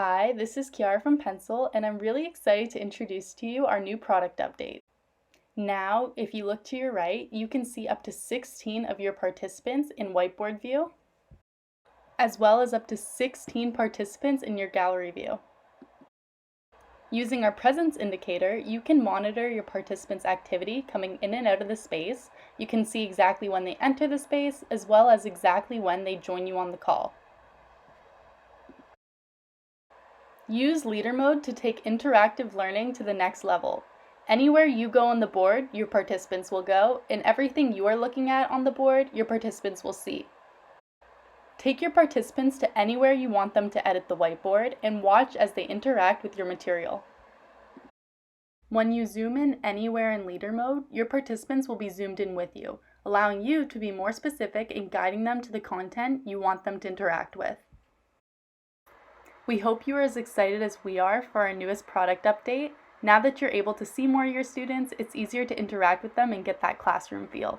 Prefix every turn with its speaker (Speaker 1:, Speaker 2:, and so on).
Speaker 1: Hi, this is Kiara from Pencil, and I'm really excited to introduce to you our new product update. Now, if you look to your right, you can see up to 16 of your participants in whiteboard view, as well as up to 16 participants in your gallery view. Using our presence indicator, you can monitor your participants' activity coming in and out of the space. You can see exactly when they enter the space, as well as exactly when they join you on the call. Use leader mode to take interactive learning to the next level. Anywhere you go on the board, your participants will go, and everything you are looking at on the board, your participants will see. Take your participants to anywhere you want them to edit the whiteboard and watch as they interact with your material. When you zoom in anywhere in leader mode, your participants will be zoomed in with you, allowing you to be more specific in guiding them to the content you want them to interact with. We hope you are as excited as we are for our newest product update. Now that you're able to see more of your students, it's easier to interact with them and get that classroom feel.